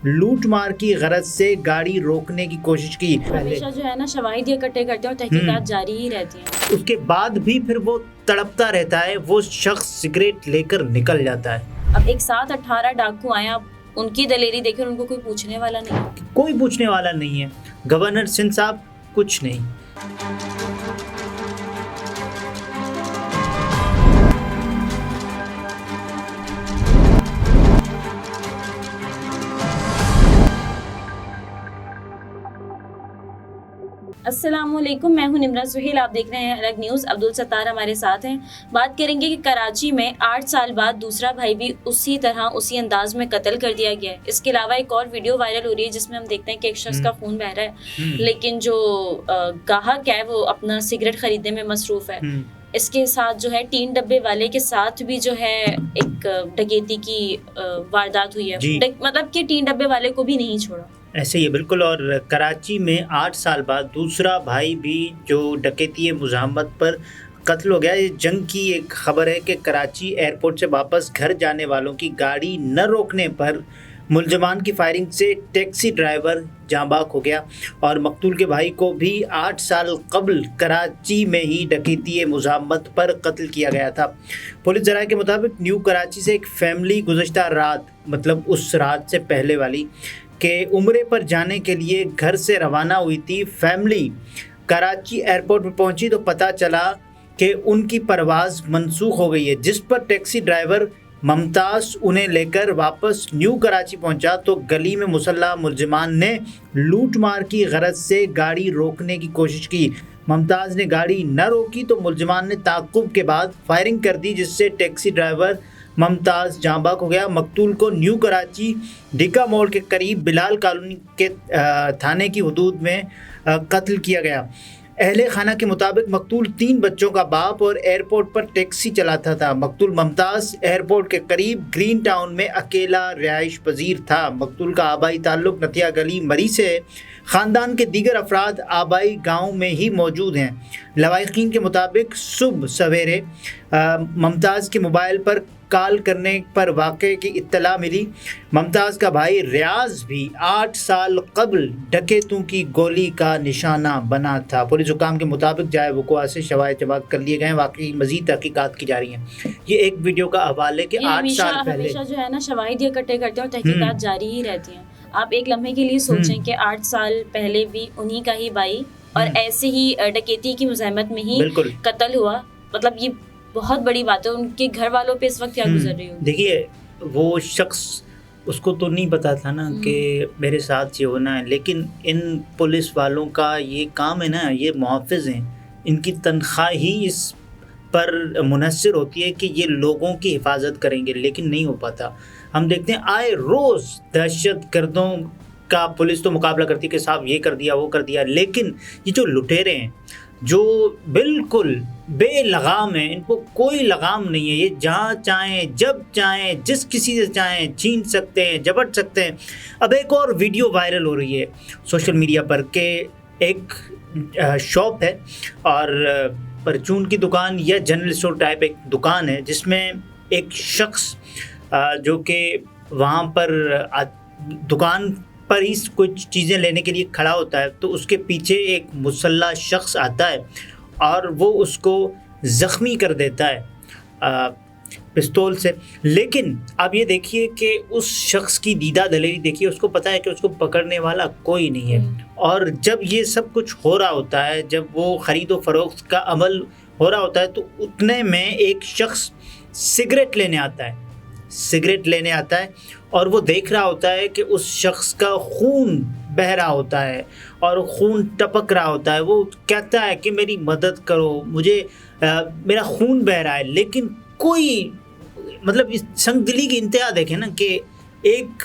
لوٹ مار کی غرض سے گاڑی روکنے کی کوشش کی. ہمیشہ جو ہے نا شواہد اکٹھے کرتے ہیں اور تحقیقات جاری ہی رہتی ہیں. اس کے بعد بھی پھر وہ تڑپتا رہتا ہے. وہ شخص سگریٹ لے کر نکل جاتا ہے. اب ایک ساتھ 18 ڈاکو آئے, اب ان کی دلیری دیکھیں, ان کو کوئی پوچھنے والا نہیں ہے. کوئی پوچھنے والا نہیں ہے. گورنر سندھ صاحب کچھ نہیں. السلام علیکم, میں ہوں نمرہ سہیل, آپ دیکھ رہے ہیں الگ نیوز. عبدالستار ہمارے ساتھ ہیں. بات کریں گے کہ کراچی میں 8 سال بعد دوسرا بھائی بھی اسی طرح اسی انداز میں قتل کر دیا گیا ہے. اس کے علاوہ ایک اور ویڈیو وائرل ہو رہی ہے جس میں ہم دیکھتے ہیں کہ ایک شخص کا خون بہ رہا ہے, لیکن جو گاہک ہے وہ اپنا سگریٹ خریدنے میں مصروف ہے. اس کے ساتھ جو ہے ٹین ڈبے والے کے ساتھ بھی جو ہے ایک ڈکیتی کی واردات ہوئی ہے. مطلب کہ ٹین ڈبے والے کو بھی نہیں چھوڑا. ایسے ہی بالکل. اور کراچی میں 8 سال بعد دوسرا بھائی بھی جو ڈکیتی مزاحمت پر قتل ہو گیا. یہ جنگ کی ایک خبر ہے کہ کراچی ایئرپورٹ سے واپس گھر جانے والوں کی گاڑی نہ روکنے پر ملزمان کی فائرنگ سے ٹیکسی ڈرائیور جاں بحق ہو گیا, اور مقتول کے بھائی کو بھی 8 سال قبل کراچی میں ہی ڈکیتی مزاحمت پر قتل کیا گیا تھا. پولیس ذرائع کے مطابق نیو کراچی سے ایک فیملی گزشتہ رات, مطلب اس رات سے پہلے والی, کہ عمرے پر جانے کے لیے گھر سے روانہ ہوئی تھی. فیملی کراچی ایئرپورٹ پر پہنچی تو پتہ چلا کہ ان کی پرواز منسوخ ہو گئی ہے, جس پر ٹیکسی ڈرائیور ممتاز انہیں لے کر واپس نیو کراچی پہنچا تو گلی میں مسلح ملزمان نے لوٹ مار کی غرض سے گاڑی روکنے کی کوشش کی. ممتاز نے گاڑی نہ روکی تو ملزمان نے تعاقب کے بعد فائرنگ کر دی, جس سے ٹیکسی ڈرائیور ممتاز جاں بحق ہو گیا. مقتول کو نیو کراچی ڈیکا موڑ کے قریب بلال کالونی کے تھانے کی حدود میں قتل کیا گیا. اہل خانہ کے مطابق مقتول 3 بچوں کا باپ اور ایئرپورٹ پر ٹیکسی چلاتا تھا. مقتول ممتاز ایئرپورٹ کے قریب گرین ٹاؤن میں اکیلا رہائش پذیر تھا. مقتول کا آبائی تعلق نتیا گلی مری سے ہے. خاندان کے دیگر افراد آبائی گاؤں میں ہی موجود ہیں. لواحقین کے مطابق صبح سویرے ممتاز کے موبائل پر کال کرنے پر واقعے کی اطلاع ملی. ممتاز کا بھائی ریاض بھی 8 سال قبل ڈکیتوں کی گولی کا نشانہ بنا تھا. پولیس حکام کے مطابق جائے وقوع سے شواہد جمع کر لیے گئے ہیں. واقعی مزید تحقیقات کی جا رہی ہیں. یہ ایک ویڈیو کا حوالہ ہے کہ 8 سال پہلے ہمیشہ جو ہے نا شواہد اکٹھے کرتے ہیں اور تحقیقات جاری ہی رہتی ہیں. آپ ایک لمحے کے لیے سوچیں کہ 8 سال پہلے بھی انہی کا ہی بھائی اور ایسے ہی ڈکیتی کی مزاحمت میں ہی قتل ہوا. مطلب یہ بہت بڑی بات ہے. ان کے گھر والوں پہ اس وقت کیا گزر رہی ہو. دیکھیے وہ شخص, اس کو تو نہیں پتا تھا نا کہ میرے ساتھ یہ ہونا ہے, لیکن ان پولیس والوں کا یہ کام ہے نا, یہ محافظ ہیں, ان کی تنخواہ ہی اس پر منحصر ہوتی ہے کہ یہ لوگوں کی حفاظت کریں گے, لیکن نہیں ہو پاتا. ہم دیکھتے ہیں آئے روز دہشت گردوں کا پولیس تو مقابلہ کرتی ہے کہ صاحب یہ کر دیا وہ کر دیا, لیکن یہ جو لٹیرے ہیں جو بالکل بے لگام ہیں, ان کو کوئی لگام نہیں ہے. یہ جہاں چاہیں جب چاہیں جس کسی سے چاہیں چھین سکتے ہیں, جبٹ سکتے ہیں. اب ایک اور ویڈیو وائرل ہو رہی ہے سوشل میڈیا پر کہ ایک شاپ ہے اور پرچون کی دکان یا جنرل اسٹور ٹائپ ایک دکان ہے, جس میں ایک شخص جو کہ وہاں پر دکان پر ہی کچھ چیزیں لینے کے لیے کھڑا ہوتا ہے, تو اس کے پیچھے ایک مسلح شخص آتا ہے اور وہ اس کو زخمی کر دیتا ہے پستول سے. لیکن اب یہ دیکھیے کہ اس شخص کی دیدہ دلیری دیکھیے, اس کو پتہ ہے کہ اس کو پکڑنے والا کوئی نہیں ہے. اور جب یہ سب کچھ ہو رہا ہوتا ہے, جب وہ خرید و فروخت کا عمل ہو رہا ہوتا ہے, تو اتنے میں ایک شخص سگریٹ لینے آتا ہے اور وہ دیکھ رہا ہوتا ہے کہ اس شخص کا خون بہ رہا ہوتا ہے اور خون ٹپک رہا ہوتا ہے. وہ کہتا ہے کہ میری مدد کرو, مجھے میرا خون بہ رہا ہے. لیکن کوئی مطلب اس سنگ دلی کی انتہا دیکھیں نا کہ ایک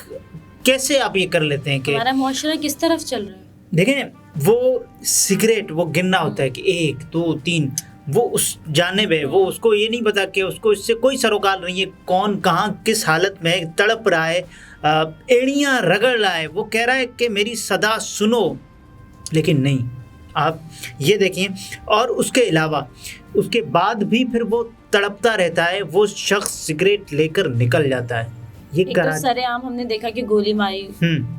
کیسے آپ یہ کر لیتے ہیں کہ ہمارا معاشرہ کس طرف چل رہا ہے. دیکھیں وہ سگریٹ وہ گننا ہوتا ہے کہ 1 2 3, وہ اس جانب ہے, وہ اس کو یہ نہیں پتا کہ اس کو اس سے کوئی سروکار نہیں ہے, کون کہاں کس حالت میں تڑپ رہا ہے, ایڑیاں رگڑ رہا ہے. وہ کہہ رہا ہے کہ میری صدا سنو, لیکن نہیں. آپ یہ دیکھیں. اور اس کے علاوہ اس کے بعد بھی پھر وہ تڑپتا رہتا ہے. وہ شخص سگریٹ لے کر نکل جاتا ہے. یہ ایک تو سرے عام ہم نے دیکھا کہ گولی ماری،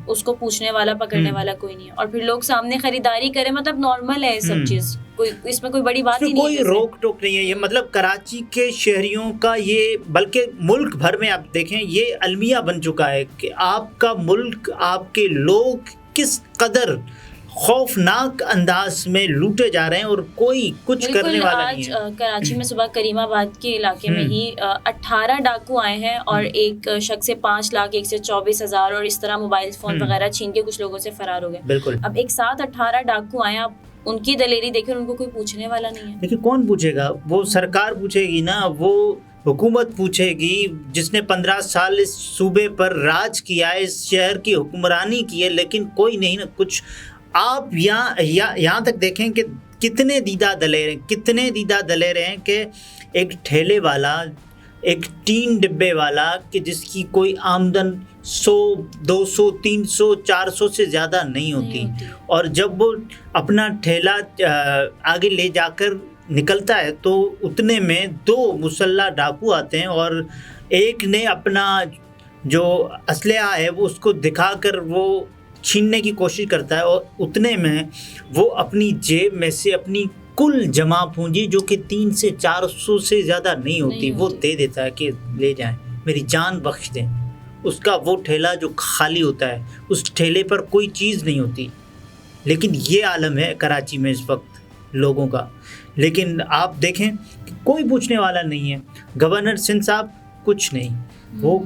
اس کو پوچھنے والا پکڑنے والا کوئی نہیں ہے، اور پھر لوگ سامنے خریداری کرے، مطلب نارمل ہے سب چیز، کوئی اس میں کوئی بڑی بات ہی نہیں ہے، کوئی روک ٹوک نہیں ہے. یہ مطلب کراچی کے شہریوں کا یہ، بلکہ ملک بھر میں آپ دیکھیں یہ المیہ بن چکا ہے کہ آپ کا ملک، آپ کے لوگ کس قدر خوفناک انداز میں لوٹے جا رہے ہیں اور کوئی کچھ کرنے والا نہیں ہے. آج کراچی میں صبح کریم آباد کے علاقے میں ہی 18 ڈاکو آئے ہیں اور ایک شخص سے 5 لاکھ 124,000 اور اس طرح موبائل فون وغیرہ چھین کے کچھ لوگوں سے فرار ہو گئے. بالکل. اب ایک ساتھ 18 ڈاکو آئے، اب ان کی دلیری دیکھیں، ان کو کوئی پوچھنے والا نہیں ہے. لیکن کون پوچھے گا؟ وہ سرکار پوچھے گی نا، وہ حکومت پوچھے گی جس نے 15 سال اس صوبے پر راج کیا ہے، اس شہر کی حکمرانی کی ہے، لیکن کوئی نہیں نا کچھ. آپ یہاں تک دیکھیں کہ کتنے دیدہ دلیر ہیں کہ ایک ٹھیلے والا، ایک ٹین ڈبے والا کہ جس کی کوئی آمدن 100 200 300 400 سے زیادہ نہیں ہوتی، اور جب وہ اپنا ٹھیلا آگے لے جا کر نکلتا ہے تو اتنے میں 2 مسلح ڈاکو آتے ہیں، اور ایک نے اپنا جو اسلحہ ہے وہ اس کو دکھا کر وہ چھیننے کی کوشش کرتا ہے، اور اتنے میں وہ اپنی جیب میں سے اپنی کل جمع پونجی جو کہ 300 سے 400 سے زیادہ نہیں ہوتی وہ دے دیتا ہے کہ لے جائیں، میری جان بخش دیں. اس کا وہ ٹھیلا جو خالی ہوتا ہے، اس ٹھیلے پر کوئی چیز نہیں ہوتی. لیکن یہ عالم ہے کراچی میں اس وقت لوگوں کا. لیکن آپ دیکھیں کہ کوئی پوچھنے والا نہیں ہے. گورنر سندھ صاحب کچھ نہیں، وہ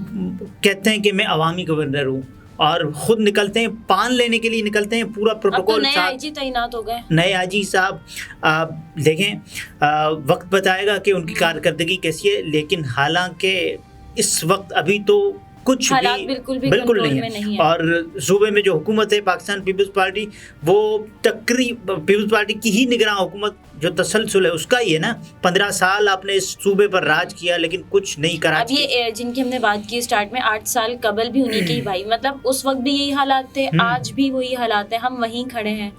کہتے ہیں کہ میں عوامی گورنر ہوں، اور خود نکلتے ہیں پان لینے کے لیے، نکلتے ہیں پورا پروٹوکول. نئے آئی جی تعینات ہو گئے، نئے آئی جی صاحب دیکھیں وقت بتائے گا کہ ان کی کارکردگی کیسی ہے، لیکن حالانکہ اس وقت ابھی تو کچھ بھی بالکل نہیں ہے. اور صوبے میں جو حکومت ہے پاکستان پیپلز پارٹی، وہ پیپلز پارٹی کی ہی نگراں حکومت جو تسلسل ہے اس کا ہی ہے نا. 15 سال آپ نے اس صوبے پر راج کیا لیکن کچھ نہیں کرا. اب یہ جن کی ہم نے بات کی اسٹارٹ میں، 8 سال قبل بھی انہیں کے بھائی، مطلب اس وقت بھی یہی حالات تھے، آج بھی وہی حالات ہیں، ہم وہیں کھڑے ہیں.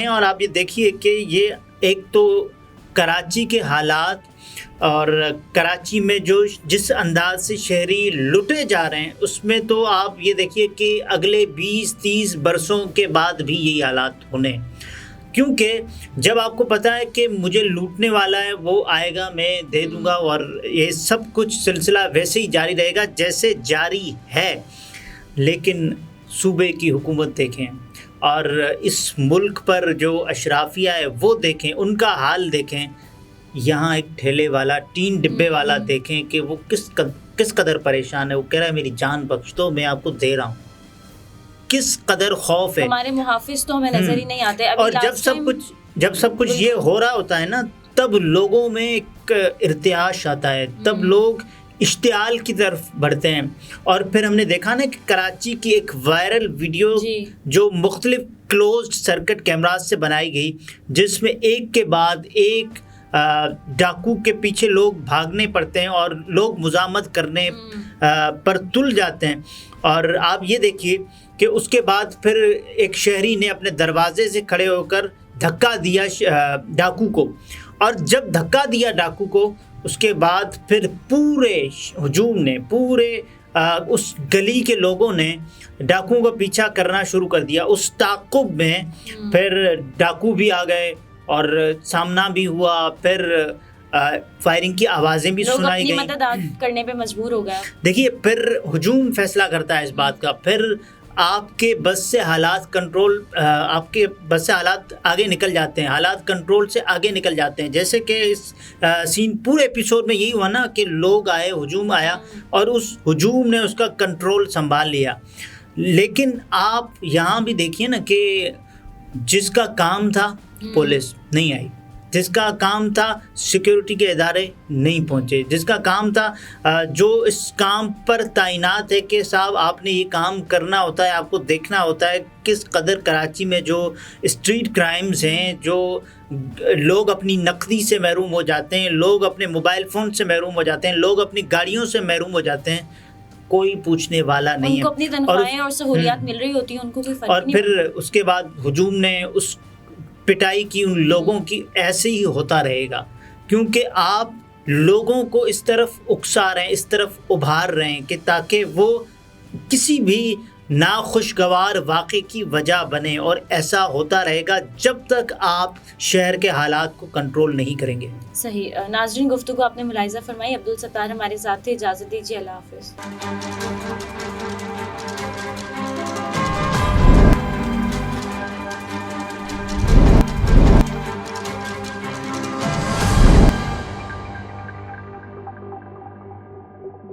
اور آپ یہ دیکھیے کہ یہ ایک تو کراچی کے حالات اور کراچی میں جس انداز سے شہری لٹے جا رہے ہیں، اس میں تو آپ یہ دیکھیے کہ اگلے 20-30 برسوں کے بعد بھی یہی حالات ہونے، کیونکہ جب آپ کو پتہ ہے کہ مجھے لوٹنے والا ہے، وہ آئے گا، میں دے دوں گا، اور یہ سب کچھ سلسلہ ویسے ہی جاری رہے گا جیسے جاری ہے. لیکن صوبے کی حکومت دیکھیں اور اس ملک پر جو اشرافیہ ہے وہ دیکھیں، ان کا حال دیکھیں. یہاں ایک ٹھیلے والا، ٹین ڈبے والا دیکھیں کہ وہ کس قدر پریشان ہے. وہ کہہ رہا ہے میری جان بخش دو، میں آپ کو دے رہا ہوں. کس قدر خوف ہے. ہمارے محافظ تو ہمیں نظر ہی نہیں آتے. اور جب سب کچھ یہ ہو رہا ہوتا ہے نا، تب لوگوں میں ایک ارتعاش آتا ہے، تب لوگ اشتعال کی طرف بڑھتے ہیں. اور پھر ہم نے دیکھا نا کہ کراچی کی ایک وائرل ویڈیو جو مختلف کلوزڈ سرکٹ کیمراز سے بنائی گئی، جس میں ایک کے بعد ایک ڈاکو کے پیچھے لوگ بھاگنے پڑتے ہیں اور لوگ مزاحمت کرنے پر تل جاتے ہیں. اور آپ یہ دیکھیے کہ اس کے بعد پھر ایک شہری نے اپنے دروازے سے کھڑے ہو کر دھکا دیا ڈاکو کو، اور جب دھکا دیا ڈاکو کو، اس کے بعد پھر پورے ہجوم نے، پورے اس گلی کے لوگوں نے ڈاکوؤں کا پیچھا کرنا شروع کر دیا. اس تعاقب میں پھر ڈاکو بھی آ گئے اور سامنا بھی ہوا، پھر فائرنگ کی آوازیں بھی سنائی گئیں. لوگ اپنی مدد کرنے پہ مجبور ہو گیا. دیکھیے پھر ہجوم فیصلہ کرتا ہے اس بات کا، پھر آپ کے بس سے حالات آگے نکل جاتے ہیں، حالات کنٹرول سے آگے نکل جاتے ہیں. جیسے کہ اس سین پورے ایپیسوڈ میں یہی ہوا نا کہ لوگ آئے، ہجوم آیا، اور اس ہجوم نے اس کا کنٹرول سنبھال لیا. لیکن آپ یہاں بھی دیکھیے نا کہ جس کا کام تھا پولیس نہیں آئی، جس کا کام تھا سیکیورٹی کے ادارے نہیں پہنچے، جس کا کام تھا جو اس کام پر تعینات ہے کہ صاحب آپ نے یہ کام کرنا ہوتا ہے، آپ کو دیکھنا ہوتا ہے کس قدر کراچی میں جو اسٹریٹ کرائمز ہیں، جو لوگ اپنی نقدی سے محروم ہو جاتے ہیں، لوگ اپنے موبائل فون سے محروم ہو جاتے ہیں، لوگ اپنی گاڑیوں سے محروم ہو جاتے ہیں، کوئی پوچھنے والا نہیں ہے. ان کو اپنی تنخواہیں اور سہولیات مل رہی ہوتی ہیں، ان کو کوئی فرق نہیں. اور پھر اس کے بعد ہجوم نے اس پٹائی کی ان لوگوں کی ایسے ہی ہوتا رہے گا، کیونکہ آپ لوگوں کو اس طرف اکسا رہے ہیں، اس طرف ابھار رہے ہیں کہ تاکہ وہ کسی بھی ناخوشگوار واقعے کی وجہ بنے، اور ایسا ہوتا رہے گا جب تک آپ شہر کے حالات کو کنٹرول نہیں کریں گے۔ صحیح ناظرین، گفتگو آپ نے ملاحظہ فرمائی۔ عبدالستار ہمارے ساتھ تھے، اجازت دیجیے، اللہ حافظ۔